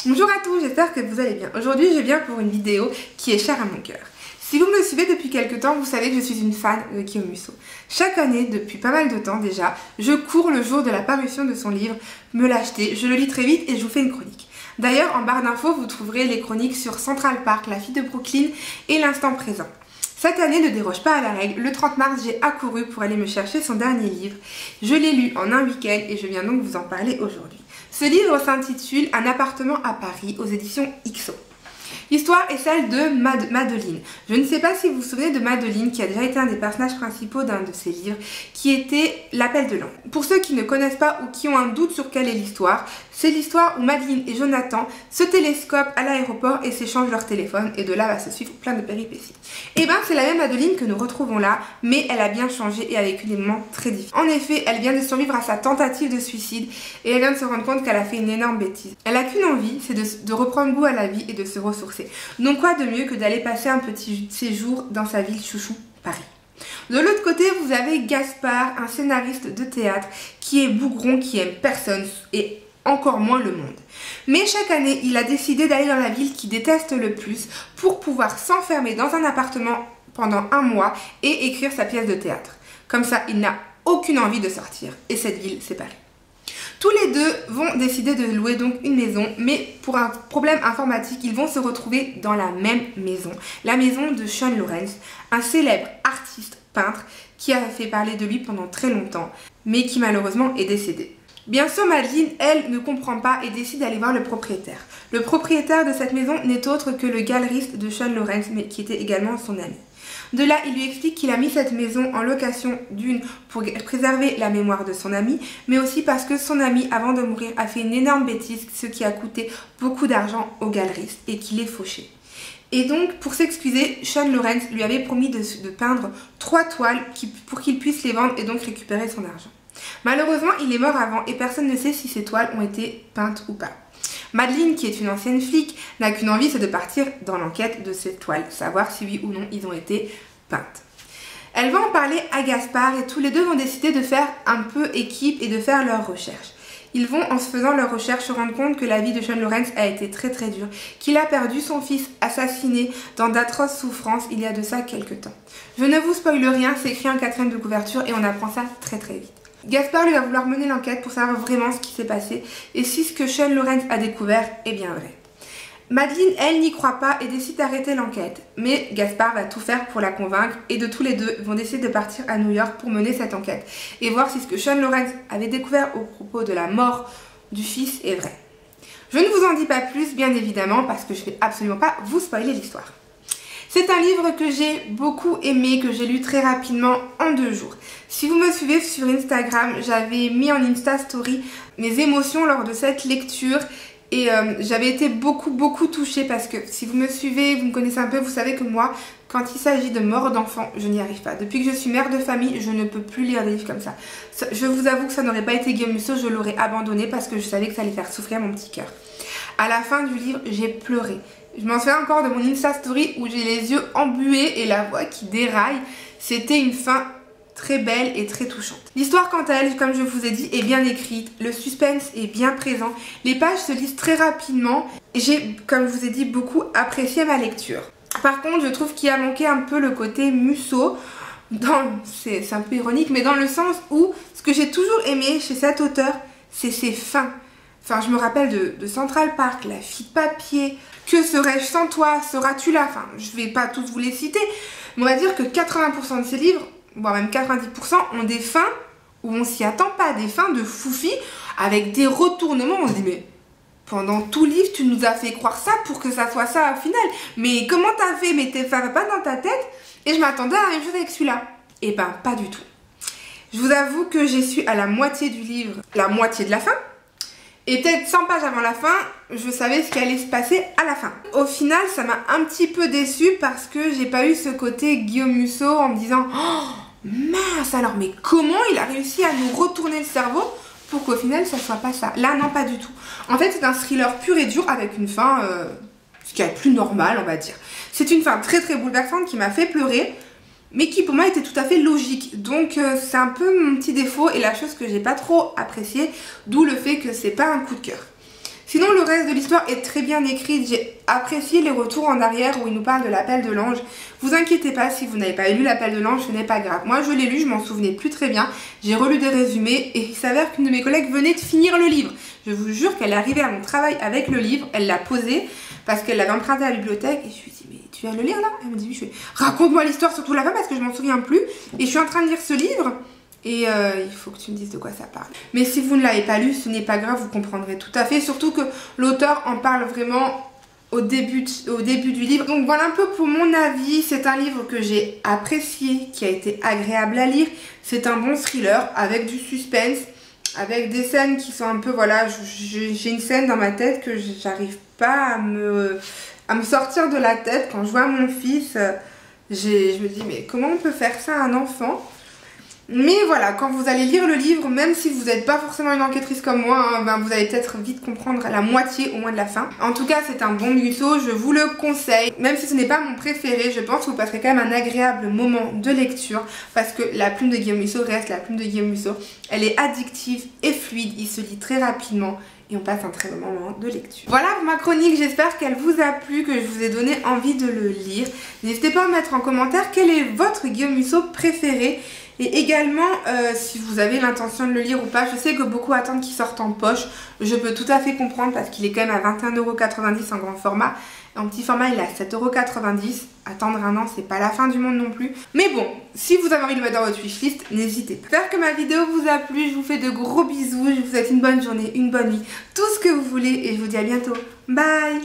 Bonjour à tous, j'espère que vous allez bien. Aujourd'hui je viens pour une vidéo qui est chère à mon cœur. Si vous me suivez depuis quelques temps, vous savez que je suis une fan de Guillaume Musso. Chaque année, depuis pas mal de temps déjà, je cours le jour de la parution de son livre, me l'acheter, je le lis très vite et je vous fais une chronique. D'ailleurs, en barre d'infos, vous trouverez les chroniques sur Central Park, La fille de Brooklyn et L'instant présent. Cette année ne déroge pas à la règle. Le 30 mars, j'ai accouru pour aller me chercher son dernier livre. Je l'ai lu en un week-end et je viens donc vous en parler aujourd'hui. Ce livre s'intitule Un appartement à Paris aux éditions XO. L'histoire est celle de Madeline. Je ne sais pas si vous vous souvenez de Madeline qui a déjà été un des personnages principaux d'un de ses livres qui était L'appel de l'an. Pour ceux qui ne connaissent pas ou qui ont un doute sur quelle est l'histoire, c'est l'histoire où Madeline et Jonathan se télescopent à l'aéroport et s'échangent leur téléphone et de là va se suivre plein de péripéties. Et ben c'est la même Madeline que nous retrouvons là, mais elle a bien changé et a vécu des moments très difficiles. En effet, elle vient de survivre à sa tentative de suicide et elle vient de se rendre compte qu'elle a fait une énorme bêtise. Elle a qu'une envie, c'est de reprendre goût à la vie et de se ressourcer. Donc quoi de mieux que d'aller passer un petit séjour dans sa ville chouchou, Paris. De l'autre côté, vous avez Gaspard, un scénariste de théâtre qui est bougron, qui aime personne et encore moins le monde. Mais chaque année, il a décidé d'aller dans la ville qu'il déteste le plus pour pouvoir s'enfermer dans un appartement pendant un mois et écrire sa pièce de théâtre. Comme ça, il n'a aucune envie de sortir et cette ville, c'est Paris. Tous les deux vont décider de louer donc une maison, mais pour un problème informatique, ils vont se retrouver dans la même maison. La maison de Sean Lawrence, un célèbre artiste peintre qui a fait parler de lui pendant très longtemps, mais qui malheureusement est décédé. Bien sûr, Madeline, elle, ne comprend pas et décide d'aller voir le propriétaire. Le propriétaire de cette maison n'est autre que le galeriste de Sean Lawrence, mais qui était également son ami. De là, il lui explique qu'il a mis cette maison en location d'une pour préserver la mémoire de son ami, mais aussi parce que son ami, avant de mourir, a fait une énorme bêtise, ce qui a coûté beaucoup d'argent au galeriste et qu'il est fauché. Et donc, pour s'excuser, Sean Lawrence lui avait promis de peindre 3 toiles pour qu'il puisse les vendre et donc récupérer son argent. Malheureusement, il est mort avant et personne ne sait si ces toiles ont été peintes ou pas. Madeline, qui est une ancienne flic, n'a qu'une envie, c'est de partir dans l'enquête de ces toiles, savoir si oui ou non ils ont été peintes. Elle va en parler à Gaspard et tous les deux vont décider de faire un peu équipe et de faire leurs recherches. Ils vont, en se faisant leurs recherches, se rendre compte que la vie de Sean Lawrence a été très dure, qu'il a perdu son fils assassiné dans d'atroces souffrances il y a de ça quelques temps. Je ne vous spoile rien, c'est écrit en 4e de couverture et on apprend ça très vite. Gaspard lui va vouloir mener l'enquête pour savoir vraiment ce qui s'est passé et si ce que Sean Lawrence a découvert est bien vrai. Madeline, elle, n'y croit pas et décide d'arrêter l'enquête, mais Gaspard va tout faire pour la convaincre et de tous les deux vont décider de partir à New York pour mener cette enquête et voir si ce que Sean Lawrence avait découvert au propos de la mort du fils est vrai. Je ne vous en dis pas plus, bien évidemment, parce que je ne vais absolument pas vous spoiler l'histoire. C'est un livre que j'ai beaucoup aimé, que j'ai lu très rapidement en 2 jours. Si vous me suivez sur Instagram, j'avais mis en Insta Story mes émotions lors de cette lecture et j'avais été beaucoup touchée parce que si vous me suivez, vous me connaissez un peu, vous savez que moi, quand il s'agit de mort d'enfants, je n'y arrive pas. Depuis que je suis mère de famille, je ne peux plus lire des livres comme ça. Je vous avoue que ça n'aurait pas été Guillaume Musso, je l'aurais abandonné parce que je savais que ça allait faire souffrir mon petit cœur. À la fin du livre, j'ai pleuré. Je m'en souviens encore de mon Insta Story où j'ai les yeux embués et la voix qui déraille. C'était une fin très belle et très touchante. L'histoire quant à elle, comme je vous ai dit, est bien écrite. Le suspense est bien présent. Les pages se lisent très rapidement. J'ai, comme je vous ai dit, beaucoup apprécié ma lecture. Par contre, je trouve qu'il a manqué un peu le côté Musso. C'est un peu ironique, mais dans le sens où ce que j'ai toujours aimé chez cet auteur, c'est ses fins. Enfin, je me rappelle de Central Park, La fille de papier, Que serais-je sans toi, seras-tu là? Enfin, je vais pas tous vous les citer, mais on va dire que 80% de ces livres, voire même 90%, ont des fins où on s'y attend pas, des fins de foufi, avec des retournements, on se dit mais pendant tout le livre, tu nous as fait croire ça pour que ça soit ça au final. Mais comment t'as fait? Mais ça va pas dans ta tête? Et je m'attendais à la même chose avec celui-là. Et ben, pas du tout. Je vous avoue que j'ai su à la moitié du livre, la moitié de la fin. Et peut-être 100 pages avant la fin, je savais ce qui allait se passer à la fin. Au final, ça m'a un petit peu déçue parce que j'ai pas eu ce côté Guillaume Musso en me disant « Oh mince alors, mais comment il a réussi à nous retourner le cerveau pour qu'au final ça soit pas ça ?» Là, non, pas du tout. En fait, c'est un thriller pur et dur avec une fin, ce qui est plus normal, on va dire. C'est une fin très bouleversante qui m'a fait pleurer, mais qui pour moi était tout à fait logique. Donc c'est un peu mon petit défaut et la chose que j'ai pas trop appréciée, d'où le fait que c'est pas un coup de cœur. Sinon le reste de l'histoire est très bien écrite, j'ai apprécié les retours en arrière où il nous parle de l'appel de l'ange. Vous inquiétez pas si vous n'avez pas lu l'appel de l'ange, ce n'est pas grave. Moi je l'ai lu, je m'en souvenais plus très bien, j'ai relu des résumés et il s'avère qu'une de mes collègues venait de finir le livre. Je vous jure qu'elle est arrivée à mon travail avec le livre, elle l'a posé parce qu'elle l'avait emprunté à la bibliothèque et je lui ai dit mais tu viens de le lire là? Elle me dit oui, je fais raconte-moi l'histoire surtout la fin parce que je m'en souviens plus et je suis en train de lire ce livre. Et il faut que tu me dises de quoi ça parle. Mais si vous ne l'avez pas lu, ce n'est pas grave, vous comprendrez tout à fait. Surtout que l'auteur en parle vraiment au début du livre. Donc voilà un peu pour mon avis. C'est un livre que j'ai apprécié, qui a été agréable à lire. C'est un bon thriller avec du suspense, avec des scènes qui sont un peu... Voilà, j'ai une scène dans ma tête que j'arrive pas à me sortir de la tête. Quand je vois mon fils, je me dis mais comment on peut faire ça à un enfant ? Mais voilà, quand vous allez lire le livre, même si vous n'êtes pas forcément une enquêtrice comme moi, hein, ben vous allez peut-être vite comprendre la moitié au moins de la fin. En tout cas, c'est un bon Musso, je vous le conseille. Même si ce n'est pas mon préféré, je pense que vous passerez quand même un agréable moment de lecture parce que la plume de Guillaume Musso reste la plume de Guillaume Musso. Elle est addictive et fluide, il se lit très rapidement. Et on passe un très bon moment de lecture. Voilà pour ma chronique, j'espère qu'elle vous a plu, que je vous ai donné envie de le lire. N'hésitez pas à mettre en commentaire quel est votre Guillaume Musso préféré. Et également, si vous avez l'intention de le lire ou pas, je sais que beaucoup attendent qu'il sorte en poche. Je peux tout à fait comprendre parce qu'il est quand même à 21,90 € en grand format. En petit format, il est à 7,90 €. Attendre un an, c'est pas la fin du monde non plus. Mais bon, si vous avez envie de le mettre dans votre wishlist, n'hésitez pas. J'espère que ma vidéo vous a plu. Je vous fais de gros bisous. Je vous souhaite une bonne journée, une bonne nuit, tout ce que vous voulez. Et je vous dis à bientôt. Bye!